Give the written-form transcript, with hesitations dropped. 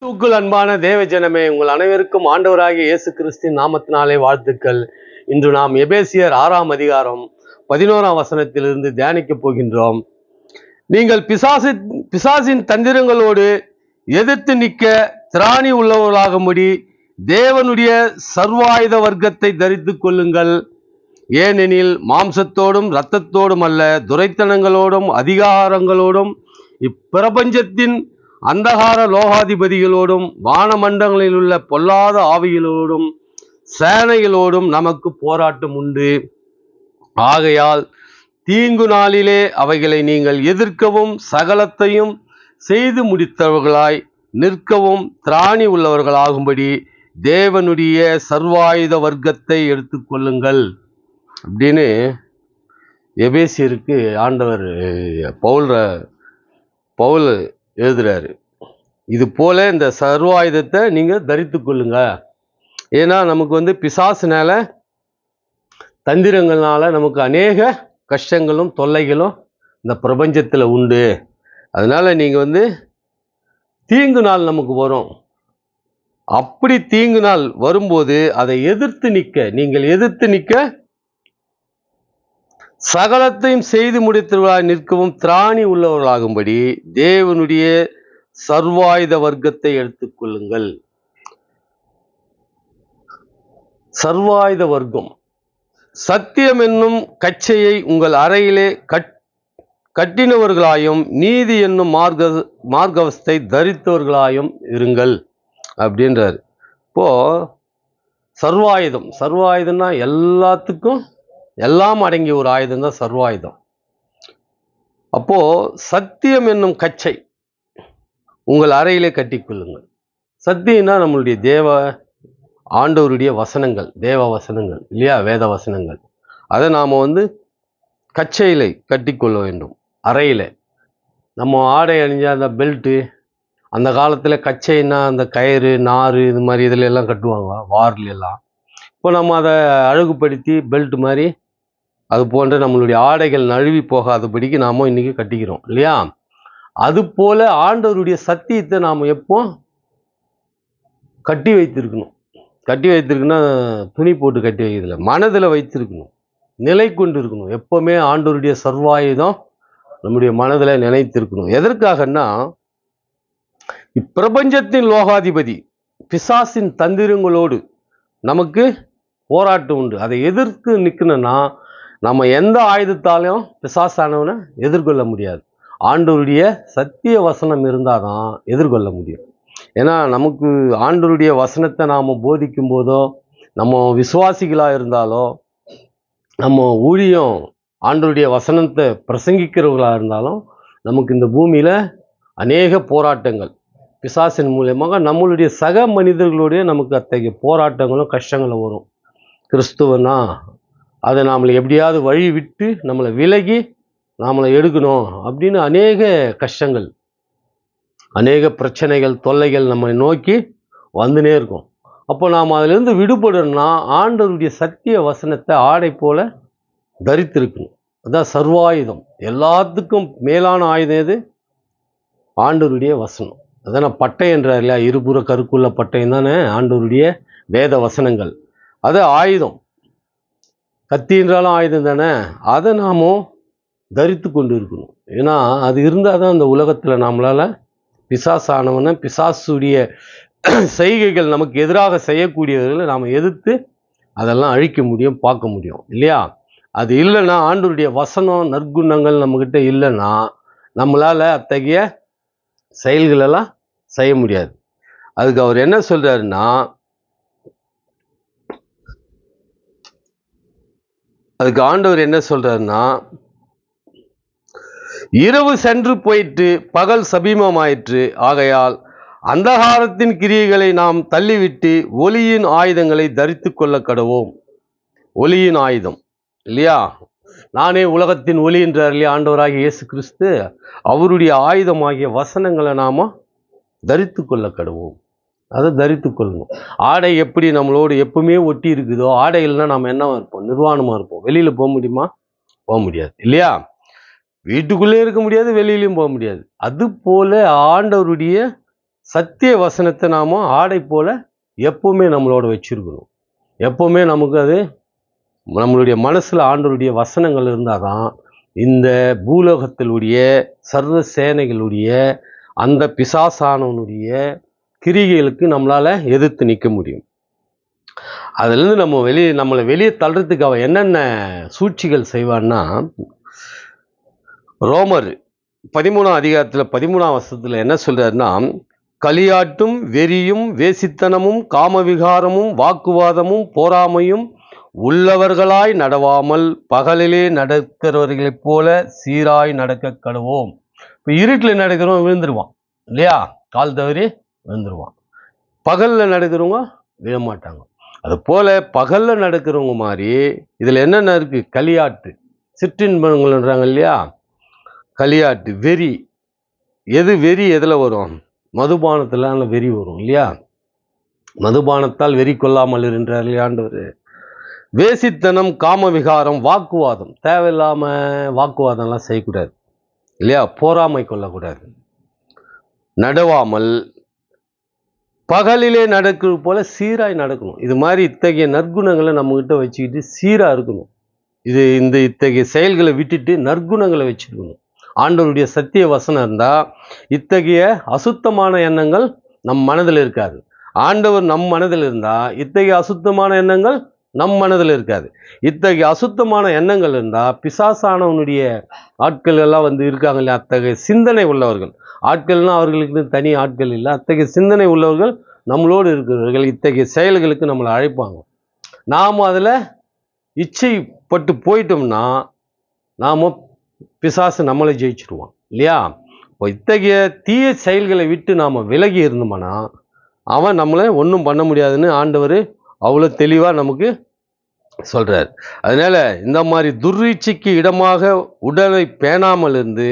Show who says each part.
Speaker 1: கிறிஸ்துவுக்குள் அன்பான தேவ ஜனமே, உங்கள் அனைவருக்கும் ஆண்டவராகிய இயேசு கிறிஸ்துவின் நாமத்தினாலே வாழ்த்துக்கள். இன்று நாம் எபேசியர் 6ஆம் அதிகாரம் 11ஆம் வசனத்திலிருந்து தியானிக்கப் போகின்றோம். நீங்கள் பிசாசின் தந்திரங்களோடு எதிர்த்து நிற்க திராணி உள்ளவர்களாகும்படி தேவனுடைய சர்வாயுத வர்க்கத்தை தரித்து கொள்ளுங்கள். ஏனெனில் மாம்சத்தோடும் இரத்தத்தோடும் அல்ல, துரைத்தனங்களோடும் அதிகாரங்களோடும் இப்பிரபஞ்சத்தின் அந்தகார லோகாதிபதிகளோடும் வானமண்டங்களில் உள்ள பொல்லாத ஆவிகளோடும் சேனைகளோடும் நமக்கு போராட்டம் உண்டு. ஆகையால் தீங்கு நாளிலே அவைகளை நீங்கள் எதிர்க்கவும் சகலத்தையும் செய்து முடித்தவர்களாய் நிற்கவும் திராணி உள்ளவர்களாகும்படி தேவனுடைய சர்வாயுத வர்க்கத்தை எடுத்துக்கொள்ளுங்கள் அப்படின்னு எபேசியருக்கு ஆண்டவர் பவுல் எழுதுறாரு. இது போல இந்த சர்வாயுதத்தை நீங்க தரித்து கொள்ளுங்க. ஏன்னா நமக்கு பிசாசுனால தந்திரங்கள்னால நமக்கு அநேக கஷ்டங்களும் தொல்லைகளும் இந்த பிரபஞ்சத்துல உண்டு. அதனால நீங்க தீங்கு நாள் நமக்கு வரும். அப்படி தீங்கு நாள் வரும்போது அதை நீங்கள் எதிர்த்து நிற்க சகலத்தையும் செய்து முடித்தவர்களாய் நிற்கவும் திராணி உள்ளவர்களாகும்படி தேவனுடைய சர்வாயுத வர்க்கத்தை எடுத்துக்கொள்ளுங்கள். சர்வாயுத வர்க்கம் சத்தியம் என்னும் கச்சையை உங்கள் அறையிலே கட்டினவர்களாயும் நீதி என்னும் மார்க்கவஸ்தை தரித்தவர்களாயும் இருங்கள் அப்படின்றார். இப்போ சர்வாயுதம்னா எல்லாத்துக்கும் எல்லாம் அடங்கிய ஒரு ஆயுதம் தான் சர்வாயுதம். அப்போ சத்தியம் என்னும் கச்சை உங்கள் அறையிலே கட்டிக்கொள்ளுங்கள். சத்தியம்னா நம்மளுடைய ஆண்டவருடைய வசனங்கள், தேவ வசனங்கள் இல்லையா, வேத வசனங்கள். அதை நாம கச்சையில கட்டிக்கொள்ள வேண்டும். அறையில நம்ம ஆடை அணிஞ்ச அந்த பெல்ட்டு, அந்த காலத்துல கச்சைன்னா அந்த கயிறு நாறு இது மாதிரி இதுல எல்லாம் கட்டுவாங்க வார்ல எல்லாம். இப்போ நம்ம அதை அழகுபடுத்தி பெல்ட் மாதிரி அது போன்ற நம்மளுடைய ஆடைகள் நழுவி போகாதபடிக்கு நாம இன்னைக்கு கட்டிக்கிறோம் இல்லையா. அது போல ஆண்டவருடைய சத்தியத்தை நாம் எப்போ கட்டி வைத்திருக்கணும்னா துணி போட்டு கட்டி வைக்கிறதுல மனதில் வைத்திருக்கணும், நிலை கொண்டு இருக்கணும். எப்பவுமே ஆண்டவருடைய சர்வாயுதம் நம்முடைய மனதில் நினைத்திருக்கணும். எதற்காகன்னா இப்பிரபஞ்சத்தின் லோகாதிபதி பிசாசின் தந்திரங்களோடு நமக்கு போராட்டம் உண்டு. அதை எதிர்த்து நிற்கணும்னா நம்ம எந்த ஆயுதத்தாலையும் பிசாசானவனை எதிர்கொள்ள முடியாது. ஆண்டவருடைய சத்திய வசனம் இருந்தாதான் எதிர்கொள்ள முடியும். ஏன்னா நமக்கு ஆண்டவருடைய வசனத்தை நாம் போதிக்கும் போதோ, நம்ம விசுவாசிகளாக இருந்தாலோ, நம்ம ஊழியம் ஆண்டவருடைய வசனத்தை பிரசங்கிக்கிறவர்களாக இருந்தாலும் நமக்கு இந்த பூமியில் அநேக போராட்டங்கள் பிசாசின் மூலியமாக நம்மளுடைய சக மனிதர்களுடைய நமக்கு அத்தகைய போராட்டங்களும் கஷ்டங்களும் வரும். கிறிஸ்துவனா அதை நம்மளை எப்படியாவது வழி விட்டு நம்மளை விலகி நாமளை எடுக்கணும் அப்படின்னு அநேக கஷ்டங்கள், அநேக பிரச்சனைகள், தொல்லைகள் நம்ம நோக்கி வந்துனே இருக்கும். அப்போ நாம் அதிலிருந்து விடுபடணும்னா ஆண்டவருடைய சத்திய வசனத்தை ஆடை போல தரித்திருக்கணும். அதான் சர்வாயுதம். எல்லாத்துக்கும் மேலான ஆயுதம் எது? ஆண்டவருடைய வசனம். அதான் பட்டை என்றார் இல்லையா, இருபுற கருக்குள்ள பட்டையும் தானே ஆண்டவருடைய வேத வசனங்கள். அது ஆயுதம். கத்தி என்றாலும் ஆயுதம் தானே. அதை நாமும் தரித்து கொண்டு இருக்கணும். ஏன்னா அது இருந்தால் தான் அந்த உலகத்தில் நம்மளால் பிசாசானவனை, பிசாசுடைய செய்கைகள் நமக்கு எதிராக செய்யக்கூடியவர்களை நாம் எதிர்த்து அதெல்லாம் அழிக்க முடியும், பார்க்க முடியும் இல்லையா. அது இல்லைன்னா, ஆண்டவருடைய வசனம் நற்குணங்கள் நம்மக்கிட்ட இல்லைன்னா நம்மளால் அத்தகைய செயல்களெல்லாம் செய்ய முடியாது. அதுக்கு அவர் என்ன சொல்றாருன்னா, அதுக்கு ஆண்டவர் என்ன சொல்றாருன்னா, இரவு சென்று போயிற்று, பகல் சபீமமாயிற்று. ஆகையால் அந்தகாரத்தின் கிரியைகளை நாம் தள்ளிவிட்டு ஒளியின் ஆயுதங்களை தரித்து கொள்ள கடவோம். ஒளியின் ஆயுதம் இல்லையா. நானே உலகத்தின் ஒளி என்றார் இல்லையா ஆண்டவராகிய இயேசு கிறிஸ்து. அவருடைய ஆயுதமாகிய வசனங்களை நாம தரித்து கொள்ள கடவோம். அதை தரித்து கொள்ளணும். ஆடை எப்படி நம்மளோடு எப்பவுமே ஒட்டி இருக்குதோ, ஆடை இல்லைன்னா நாம் என்னவா இருப்போம்? நிர்வாணமா இருப்போம். வெளியில போக முடியுமா? போக முடியாது இல்லையா. வீட்டுக்குள்ளே இருக்க முடியாது, வெளியிலையும் போக முடியாது. அது போல ஆண்டவருடைய சத்திய வசனத்தை நாம ஆடை போல எப்பவுமே நம்மளோட வச்சிருக்கணும். எப்பவுமே நமக்கு அது நம்மளுடைய மனசுல ஆண்டவருடைய வசனங்கள் இருந்தாதான் இந்த பூலோகத்திலுடைய சர்வ சேனைகளுடைய அந்த பிசாசானவனுடைய கிரிகைகளுக்கு நம்மளால எதிர்த்து நிற்க முடியும். அதுலேருந்து நம்மளை வெளியே தள்ளுறதுக்கு அவன் என்னென்ன சூழ்ச்சிகள் செய்வான்னா, ரோமர் 13ஆம் அதிகாரத்தில் 13ஆம் வசனத்தில் என்ன சொல்றாருன்னா, களியாட்டும் வெறியும் வேசித்தனமும் காமவிகாரமும் வாக்குவாதமும் போராமையும் உள்ளவர்களாய் நடவாமல் பகலிலே நடக்கிறவர்களைப் போல சீராய் நடக்க கடவோம். இப்போ இருட்டில் நடக்கிறவங்க விழுந்துருவான் இல்லையா, கால் தவறி விழுந்துருவான். பகலில் நடக்கிறவங்க விழமாட்டாங்க. அது போல பகல்ல நடக்கிறவங்க மாதிரி இதில் என்னென்ன இருக்கு, களியாட்டு, சிற்றின்பங்கள்ன்றாங்க இல்லையா, களியாட்டு, வெறி. எது வெறி எதில் வரும், மதுபானத்தில் வெறி வரும் இல்லையா, மதுபானத்தால் வெறி கொள்ளாமல் இருன்றார் இல்லையா ஆண்டவர். வேசித்தனம், காமவிகாரம், வாக்குவாதம், தேவையில்லாம வாக்குவாதம்லாம் செய்யக்கூடாது இல்லையா, போராமை கொள்ளக்கூடாது, நடவாமல் பகலிலே நடக்கிறது போல சீராய் நடக்கணும். இது மாதிரி இத்தகைய நற்குணங்களை நம்மகிட்ட வச்சுக்கிட்டு சீரா இருக்கணும். இத்தகைய செயல்களை விட்டுட்டு நற்குணங்களை வச்சுக்கணும். ஆண்டவருடைய சத்திய வசனம் இருந்தா இத்தகைய அசுத்தமான எண்ணங்கள் நம் மனதில் இருக்காது. ஆண்டவர் நம் மனதில் இருந்தா இத்தகைய அசுத்தமான எண்ணங்கள் நம் மனதில் இருக்காது. இத்தகைய அசுத்தமான எண்ணங்கள் இருந்தா பிசாசானவனுடைய ஆட்கள் எல்லாம் இருக்காங்க இல்லையா, அத்தகைய சிந்தனை உள்ளவர்கள், ஆட்கள்னா அவர்களுக்கு தனி ஆட்கள் இல்லை, அத்தகைய சிந்தனை உள்ளவர்கள் நம்மளோடு இருக்கிறவர்கள் இத்தகைய செயல்களுக்கு நம்மளை அழைப்பாங்க. நாம் அதில் இச்சைப்பட்டு போயிட்டோம்னா நாம பிசாசு நம்மளை ஜெயிச்சிருவான் இல்லையா. இப்போ இத்தகைய தீய செயல்களை விட்டு நாம் விலகி இருந்தோம்னா அவன் நம்மளை ஒன்றும் பண்ண முடியாதுன்னு ஆண்டவர் அவ்வளோ தெளிவாக நமக்கு சொல்றார். அதனால இந்த மாதிரி துர்ரீட்சைக்கு இடமாக உடலை பேணாமல் இருந்து